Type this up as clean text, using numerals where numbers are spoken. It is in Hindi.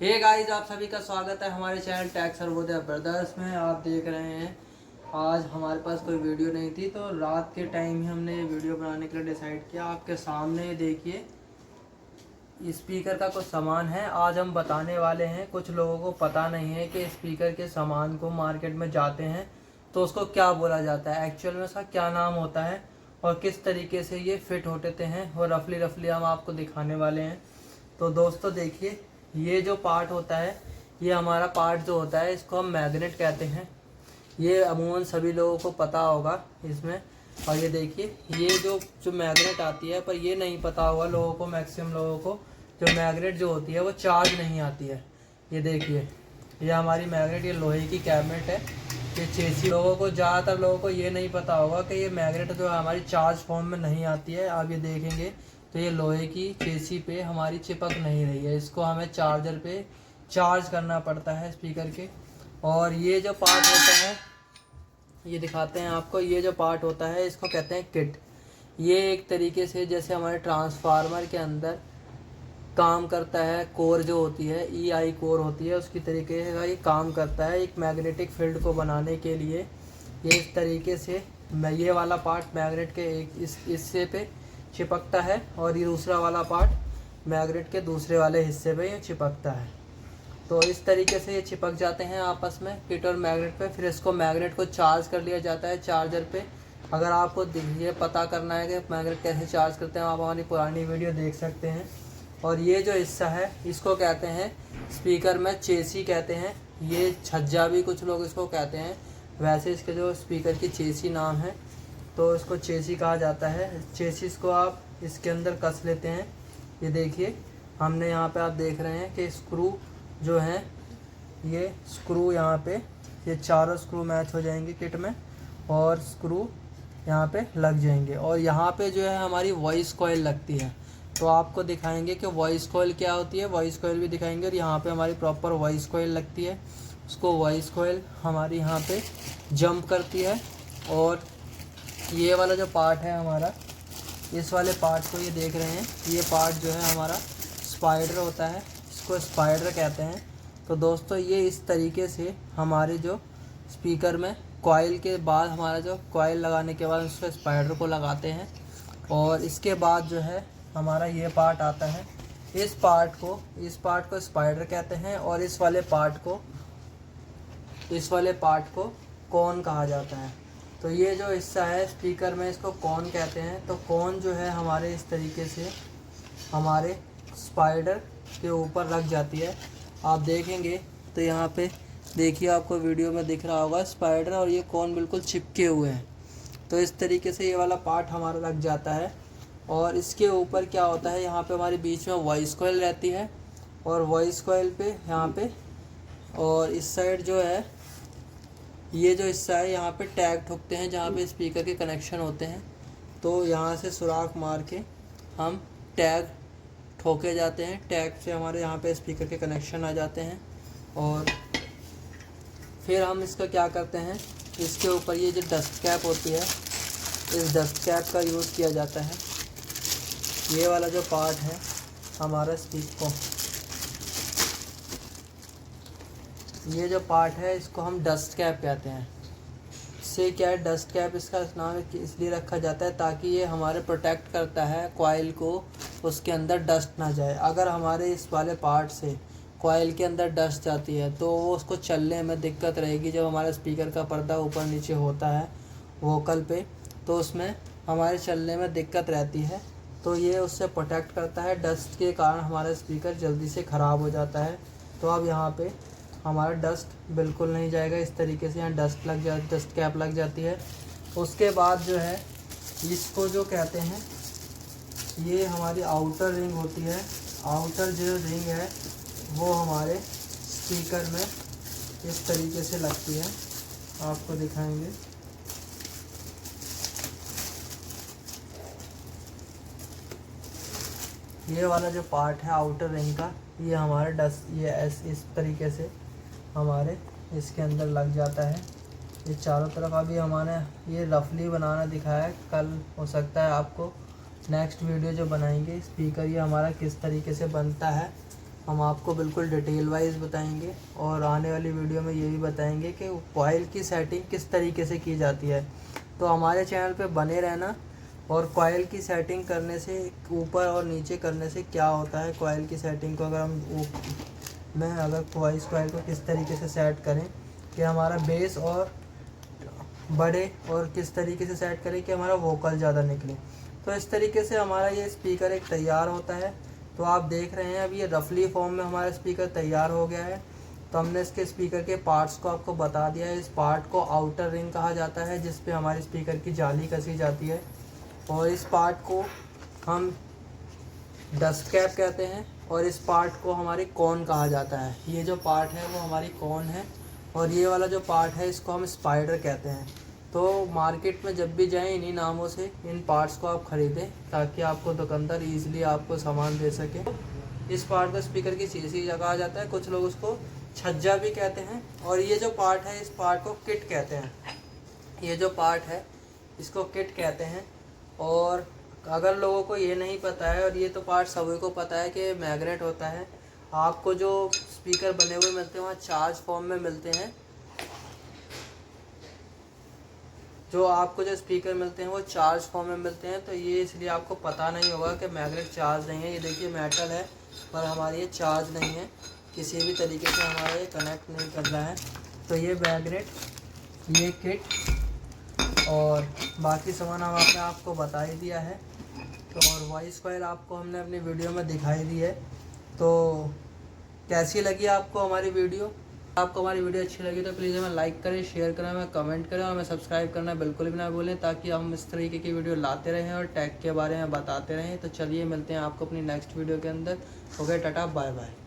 हे गाइस, आप सभी का स्वागत है हमारे चैनल टेक सर्वोदय ब्रदर्स में। आप देख रहे हैं आज हमारे पास कोई वीडियो नहीं थी, तो रात के टाइम ही हमने ये वीडियो बनाने के लिए डिसाइड किया। आपके सामने देखिए स्पीकर का कुछ सामान है। आज हम बताने वाले हैं, कुछ लोगों को पता नहीं है कि स्पीकर के सामान को मार्केट में जाते हैं तो उसको क्या बोला जाता है, एक्चुअल में उसका क्या नाम होता है और किस तरीके से ये फिट होते हैं, और रफली हम आपको दिखाने वाले हैं। तो दोस्तों देखिए, ये जो पार्ट होता है, ये हमारा पार्ट जो होता है इसको हम मैग्नेट कहते हैं। ये अमूमन सभी लोगों को पता होगा इसमें। और ये देखिए, ये जो मैग्नेट आती है, पर ये नहीं पता होगा लोगों को, मैक्सिमम लोगों को, जो मैग्नेट जो होती है वो चार्ज नहीं आती है। ये देखिए, ये हमारी मैग्नेट, ये लोहे की कैबिनेट है। ये चेसी लोगों को, ज़्यादातर लोगों को ये नहीं पता होगा कि ये मैग्नेट जो है हमारी चार्ज फॉर्म में नहीं आती है। आप ये देखेंगे तो ये लोहे की चेसी पे हमारी चिपक नहीं रही है, इसको हमें चार्जर पे चार्ज करना पड़ता है स्पीकर के। और ये जो पार्ट होता है, ये दिखाते हैं आपको, ये जो पार्ट होता है इसको कहते हैं किट। ये एक तरीके से जैसे हमारे ट्रांसफार्मर के अंदर काम करता है, कोर जो होती है EI कोर होती है, उसकी तरीके से ये काम करता है एक मैग्नेटिक फील्ड को बनाने के लिए। ये इस तरीके से ये वाला पार्ट मैग्नेट के एक इस हिस्से पे चिपकता है, और ये दूसरा वाला पार्ट मैग्नेट के दूसरे वाले हिस्से पे ये चिपकता है। तो इस तरीके से ये चिपक जाते हैं आपस में, किट और मैग्नेट पे। फिर इसको मैग्नेट को चार्ज कर लिया जाता है चार्जर पे। अगर आपको ये पता करना है कि मैग्नेट कैसे चार्ज करते हैं, आप हमारी पुरानी वीडियो देख सकते हैं। और ये जो हिस्सा है इसको कहते हैं स्पीकर में चेसी कहते हैं। ये छज्जा भी कुछ लोग इसको कहते हैं, वैसे इसके जो स्पीकर की चेसी नाम है, तो इसको चेसी कहा जाता है। चेसिस को आप इसके अंदर कस लेते हैं। ये देखिए, हमने यहाँ पे आप देख रहे हैं कि स्क्रू जो है, ये स्क्रू यहाँ पे, ये चारों स्क्रू मैच हो जाएंगे किट में, और स्क्रू यहाँ पे लग जाएंगे। और यहाँ पे जो है हमारी वॉइस कॉइल लगती है, तो आपको दिखाएंगे कि वॉइस कॉइल क्या होती है, वॉइस कॉइल भी दिखाएंगे। और यहाँ पे हमारी प्रॉपर वॉइस कॉइल लगती है, उसको वॉइस कॉइल हमारी यहाँ पे जंप करती है। और ये वाला जो पार्ट है हमारा, इस वाले पार्ट को ये देख रहे हैं, ये पार्ट जो है हमारा स्पाइडर होता है, इसको स्पाइडर कहते हैं। तो दोस्तों ये इस तरीके से हमारे जो स्पीकर में कॉइल के बाद, हमारा जो कॉइल लगाने के बाद उसको स्पाइडर को लगाते हैं। और इसके बाद जो है हमारा ये पार्ट आता है, इस पार्ट को स्पाइडर कहते हैं। और इस वाले पार्ट को कॉन कहा जाता है। तो ये जो हिस्सा है स्पीकर में, इसको कॉन कहते हैं। तो कॉन जो है हमारे इस तरीके से हमारे स्पाइडर के ऊपर रख जाती है। आप देखेंगे तो यहाँ पे देखिए, आपको वीडियो में दिख रहा होगा स्पाइडर और ये कॉन बिल्कुल चिपके हुए हैं। तो इस तरीके से ये वाला पार्ट हमारा लग जाता है। और इसके ऊपर क्या होता है, यहाँ पे हमारे बीच में वॉइस कॉइल रहती है, और वॉइस कॉइल पे यहाँ पे, और इस साइड जो है, ये जो हिस्सा है यहाँ पे टैग ठोकते हैं जहाँ पे स्पीकर के कनेक्शन होते हैं। तो यहाँ से सुराख मार के हम टैग ठोके जाते हैं, टैग से हमारे यहाँ पे स्पीकर के कनेक्शन आ जाते हैं। और फिर हम इसका क्या करते हैं, इसके ऊपर ये जो डस्ट कैप होती है, इस डस्ट कैप का यूज़ किया जाता है। ये वाला जो पार्ट है हमारा ये जो पार्ट है इसको हम डस्ट कैप कहते हैं। इससे क्या है, डस्ट कैप इसका नाम इसलिए रखा जाता है ताकि ये हमारे प्रोटेक्ट करता है कॉइल को, उसके अंदर डस्ट ना जाए। अगर हमारे इस वाले पार्ट से कॉइल के अंदर डस्ट जाती है तो वो उसको चलने में दिक्कत रहेगी। जब हमारा स्पीकर का पर्दा ऊपर नीचे होता है वोकल पे, तो उसमें हमारे चलने में दिक्कत रहती है। तो ये उससे प्रोटेक्ट करता है। डस्ट के कारण हमारा स्पीकर जल्दी से ख़राब हो जाता है। तो अब यहाँ पे हमारा डस्ट बिल्कुल नहीं जाएगा। इस तरीके से यहाँ डस्ट कैप लग जाती है। उसके बाद जो है, इसको जो कहते हैं, ये हमारी आउटर रिंग होती है। आउटर जो रिंग है वो हमारे स्पीकर में इस तरीके से लगती है, आपको दिखाएंगे। ये वाला जो पार्ट है आउटर रिंग का, ये हमारे इस तरीके से हमारे इसके अंदर लग जाता है। ये चारों तरफ अभी हमारे ये रफली बनाना दिखाया है, कल हो सकता है आपको नेक्स्ट वीडियो जो बनाएंगे स्पीकर ये हमारा किस तरीके से बनता है हम आपको बिल्कुल डिटेल वाइज बताएंगे और आने वाली वीडियो में ये भी बताएंगे कि कॉइल की सेटिंग किस तरीके से की जाती है। तो हमारे चैनल पे बने रहना। और कॉइल की सेटिंग करने से, ऊपर और नीचे करने से क्या होता है, कॉइल की सेटिंग को अगर वॉइस कॉइल को किस तरीके से सेट करें कि हमारा बेस और बढ़े, और किस तरीके से सेट करें कि हमारा वोकल ज़्यादा निकले। तो इस तरीके से हमारा ये स्पीकर एक तैयार होता है। तो आप देख रहे हैं अभी ये रफली फॉर्म में हमारा स्पीकर तैयार हो गया है। तो हमने इसके स्पीकर के पार्ट्स को आपको बता दिया है। इस पार्ट को आउटर रिंग कहा जाता है, जिस पे हमारे स्पीकर की जाली कसी जाती है। और इस पार्ट को हम डस्ट कैप कहते हैं, और इस पार्ट को हमारी कॉन कहा जाता है। ये जो पार्ट है वो हमारी कॉन है, और ये वाला जो पार्ट है इसको हम स्पाइडर कहते हैं। तो मार्केट में जब भी जाएं इन्हीं नामों से इन पार्ट्स को आप ख़रीदें, ताकि आपको दुकानदार ईज़िली आपको सामान दे सके। इस पार्ट को स्पीकर की शीशी कहा जाता है, कुछ लोग उसको छज्जा भी कहते हैं। और ये जो पार्ट है इस पार्ट को किट कहते हैं। ये जो पार्ट है इसको किट कहते हैं। और अगर लोगों को ये नहीं पता है, और ये तो पार्ट सभी को पता है कि मैग्नेट होता है। आपको जो स्पीकर बने हुए मिलते हैं वहाँ चार्ज फॉर्म में मिलते हैं। जो स्पीकर मिलते हैं वो चार्ज फॉर्म में मिलते हैं। तो ये इसलिए आपको पता नहीं होगा कि मैग्नेट चार्ज नहीं है। ये देखिए मेटल है पर हमारी ये चार्ज नहीं है, किसी भी तरीके से हमारा ये कनेक्ट नहीं कर रहा है। तो ये मैग्नेट, ये किट और बाकी सामान हमने आपको बता ही दिया है। तो और वॉइस कॉइल आपको हमने अपनी वीडियो में दिखाई दी है। तो कैसी लगी आपको हमारी वीडियो? आपको हमारी वीडियो अच्छी लगी तो प्लीज़ हमें लाइक करें, शेयर करें, हमें कमेंट करें और हमें सब्सक्राइब करना बिल्कुल भी ना भूलें, ताकि हम इस तरीके की वीडियो लाते रहें और टैग के बारे में बताते रहें। तो चलिए मिलते हैं आपको अपनी नेक्स्ट वीडियो के अंदर। ओके, टाटा, बाय बाय।